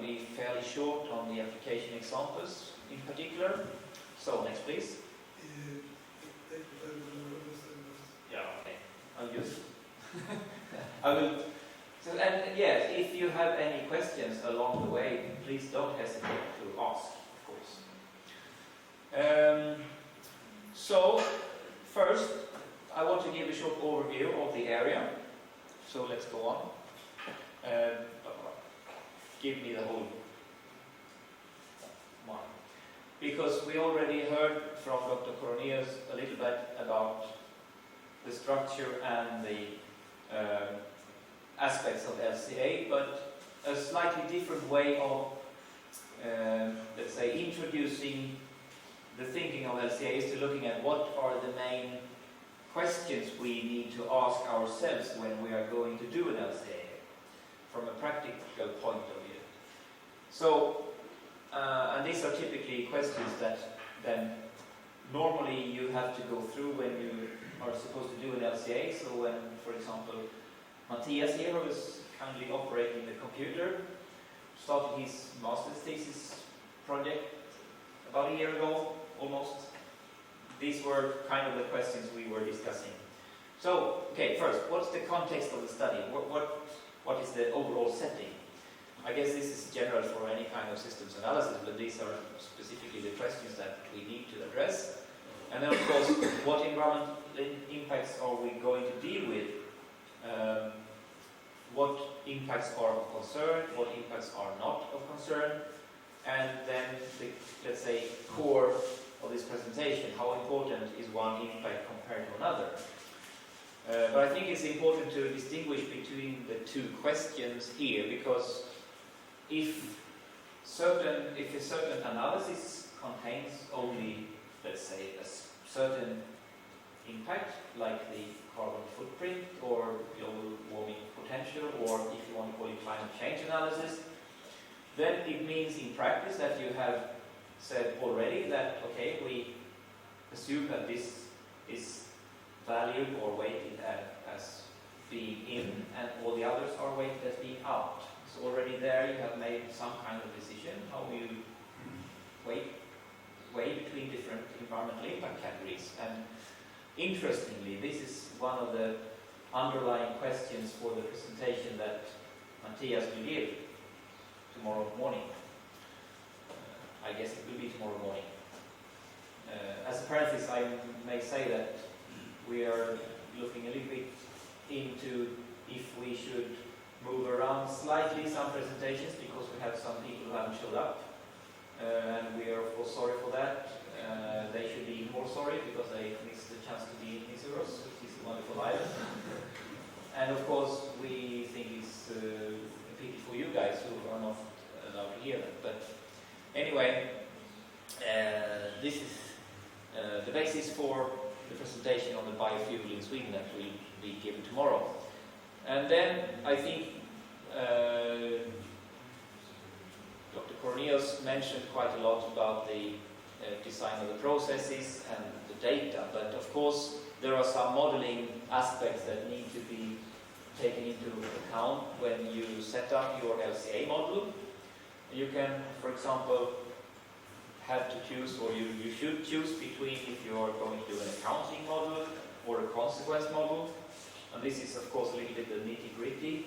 be fairly short on the application examples in particular. So next please. Yeah, okay. I'll just I will. So, and yes, if you have any questions along the way, please don't hesitate to ask, of course. So, first, I want to give a short overview of the area. So let's go on. Give me the whole one. Because we already heard from Dr. Coronius a little bit about the structure and the aspects of LCA, but a slightly different way of, let's say, introducing the thinking of LCA is to looking at what are the main questions we need to ask ourselves when we are going to do an LCA from a practical point of view. So, and these are typically questions that then normally you have to go through when you are supposed to do an LCA. So when, for example, Matthias here, who is kindly operating the computer, started his master's thesis project about a year ago, almost. These were kind of the questions we were discussing. So, okay, first, what's the context of the study? What is the overall setting? I guess this is general for any kind of systems analysis, but these are specifically the questions that we need to address. And then, of course, what environmental impacts are we going to deal with? What impacts are of concern, what impacts are not of concern, and then the, let's say, core of this presentation, how important is one impact compared to another. But I think it's important to distinguish between the two questions here, because if a certain analysis contains only, let's say, a certain impact, like the carbon footprint or global warming potential, or if you want to call it climate change analysis, then it means in practice that you have said already that, okay, we assume that this is valued or weighted as being in, and all the others are weighted as being out. So already there you have made some kind of decision how you weigh between different environmental impact categories. And interestingly, this is one of the underlying questions for the presentation that Matthias will give tomorrow morning. I guess it will be tomorrow morning. As a parenthesis, I may say that we are looking a little bit into if we should move around slightly some presentations, because we have some people who haven't showed up. And we are of course sorry for that. They should be more sorry because they missed the chance to be in Nisyros, which is a wonderful island. And of course we think it's a pity for you guys who are not allowed to hear that. But anyway, this is the basis for the presentation on the biofuel in Sweden that will be given tomorrow. And then I think Dr. Coronius mentioned quite a lot about the design of the processes and the data, but of course there are some modeling aspects that need to be taken into account when you set up your LCA model. You can, for example, have to choose, or you should choose between if you are going to do an accounting model or a consequence model. And this is of course a little bit the nitty-gritty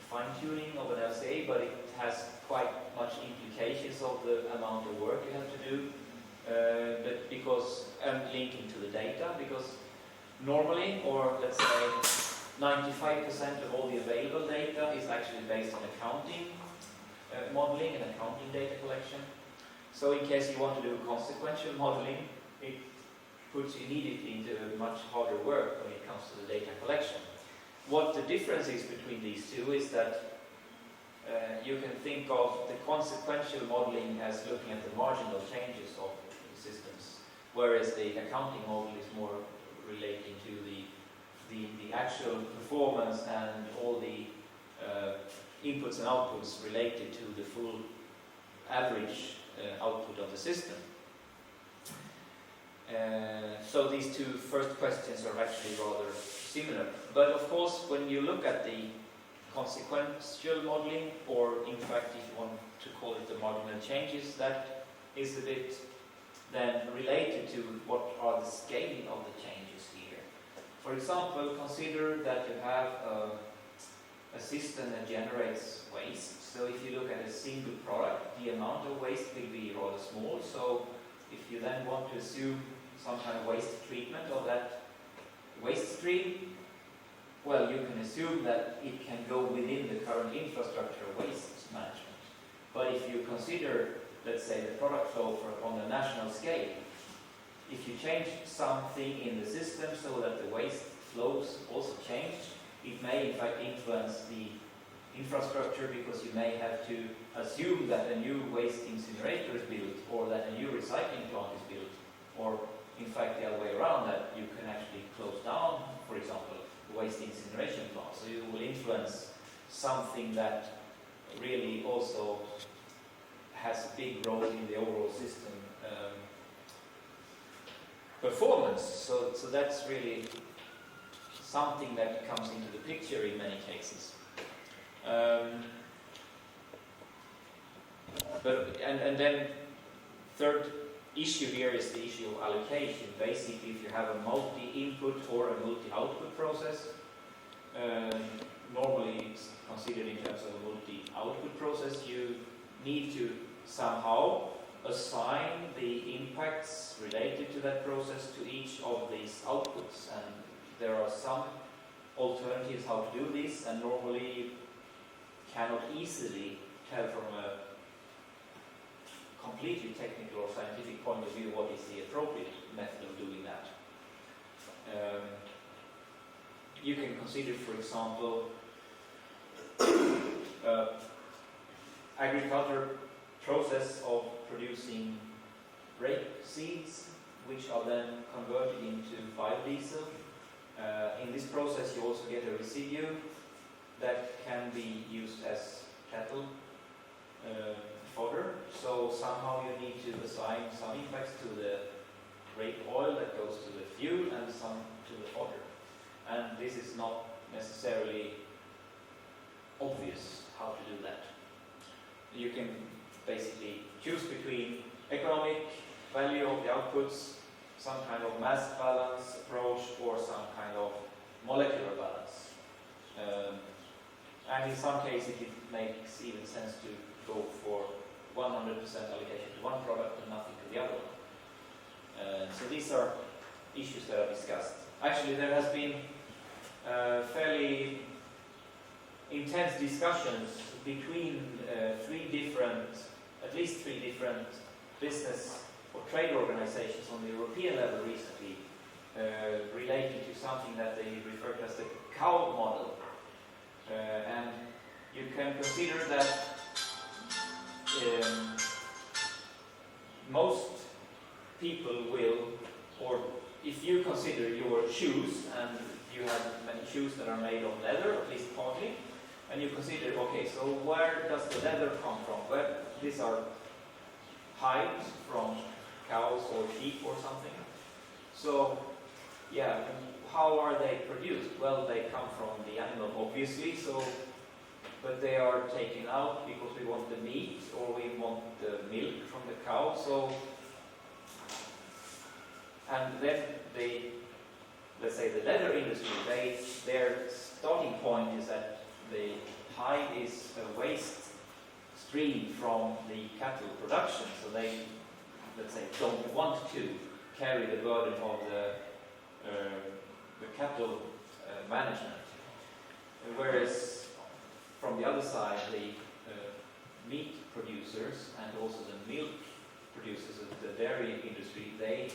fine-tuning of an LCA, but it has quite much implications of the amount of work you have to do, but because, and linking to the data, because normally, or let's say 95% of all the available data is actually based on accounting modeling and accounting data collection. So in case you want to do consequential modeling, it puts you immediately into much harder work when it comes to the data collection. What the difference is between these two is that you can think of the consequential modeling as looking at the marginal changes of the systems, whereas the accounting model is more relating to the actual performance and all the inputs and outputs related to the full average output of the system. So these two first questions are actually rather similar. But of course, when you look at the consequential modeling, or in fact, if you want to call it the marginal changes, that is a bit then related to what are the scale of the changes here. For example, consider that you have a system that generates waste. So if you look at a single product, the amount of waste will be rather small. So if you then want to assume some kind of waste treatment of that waste stream, well, you can assume that it can go within the current infrastructure of waste management. But if you consider, let's say, the product flow on a national scale, if you change something in the system so that the waste flows also change, it may in fact influence the infrastructure, because you may have to assume that a new waste incinerator is built, or that a new recycling plant is built, or in fact the other way around, that you can actually close down, for example, the waste incineration plant. So you will influence something that really also has a big role in the overall system performance. So that's really something that comes into the picture in many cases. And then third issue here is the issue of allocation. Basically, if you have a multi-input or a multi-output process, normally it's considered in terms of a multi-output process, you need to somehow assign the impacts related to that process to each of these outputs. And there are some alternatives how to do this, and normally you cannot easily tell from a completely technical or scientific point of view what is the appropriate method of doing that. You can consider, for example, agriculture process of producing rape seeds, which are then converted into biodiesel. In this process, you also get a residue that can be used as cattle fodder. So somehow you need to assign some impacts to the rape oil that goes to the fuel and some to the fodder. And this is not necessarily obvious how to do that. You can basically choose between economic value of the outputs, some kind of mass balance approach, or some kind of molecular balance. And in some cases it makes even sense to go for 100% allocation to one product and nothing to the other one. So these are issues that are discussed. Actually, there has been fairly intense discussions between at least three different business or trade organizations on the European level recently, relating to something that they refer to as the cow model. And you can consider that most people will, or if you consider your shoes, and you have many shoes that are made of leather, at least partly, and you consider, okay, so where does the leather come from? Well, these are hides from cows or sheep or something. So, yeah, how are they produced? Well, they come from the animal, obviously, but they are taken out because we want the meat or we want the milk from the cow. So, and then let's say the leather industry, their starting point is that the hide is a waste stream from the cattle production. So they, let's say, don't want to carry the burden of the cattle management. Whereas from the other side, the meat producers and also the milk producers of the dairy industry, they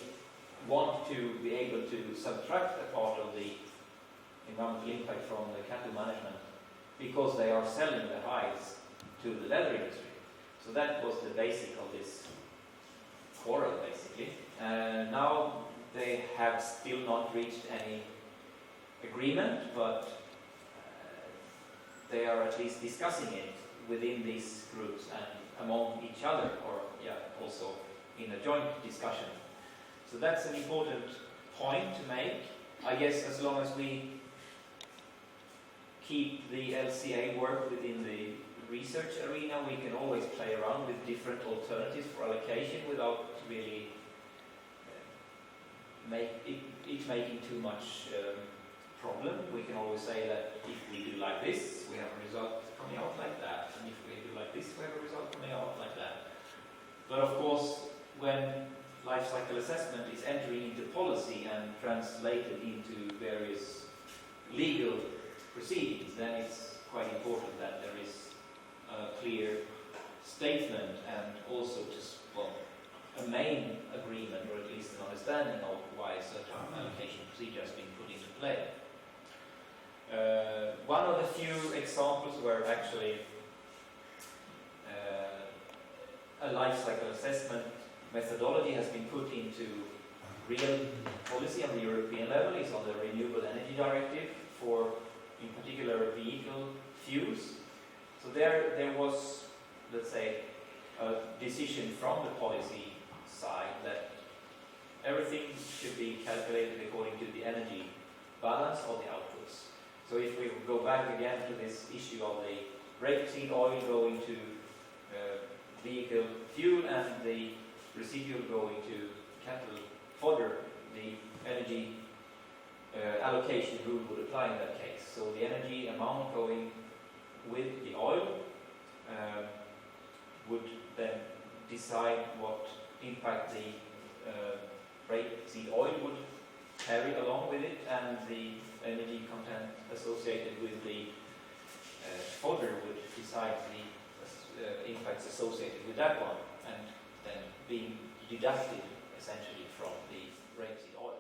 want to be able to subtract a part of the environmental impact from the cattle management because they are selling the hides to the leather industry. So that was the basic of this quarrel, basically. Now they have still not reached any agreement, but they are at least discussing it within these groups and among each other, or also in a joint discussion. So that's an important point to make. I guess as long as we keep the LCA work within the research arena, we can always play around with different alternatives for allocation without really making too much problem. We can always say that if we do like this, we have a result coming out like that, and if we do like this, we have a result coming out like that. But of course, when life cycle assessment is entering into policy and translated into various legal proceedings, then it's quite important that there is a clear statement and also just, well, a main agreement, or at least an understanding of why a certain allocation procedure has been put into play. One of the few examples where actually a life cycle assessment methodology has been put into real policy on the European level is on the Renewable Energy Directive for, in particular, vehicle fuels. So there was, let's say, a decision from the policy side that everything should be calculated according to the energy balance of the outputs. So if we go back again to this issue of the rapeseed oil going to vehicle fuel and the residual going to cattle fodder, the energy allocation rule would apply in that case. So the energy amount going with the oil would then decide what impact the rapeseed oil would carry along with it, and the energy content associated with the fodder would decide the impacts associated with that one, and then being deducted essentially from the rapeseed oil.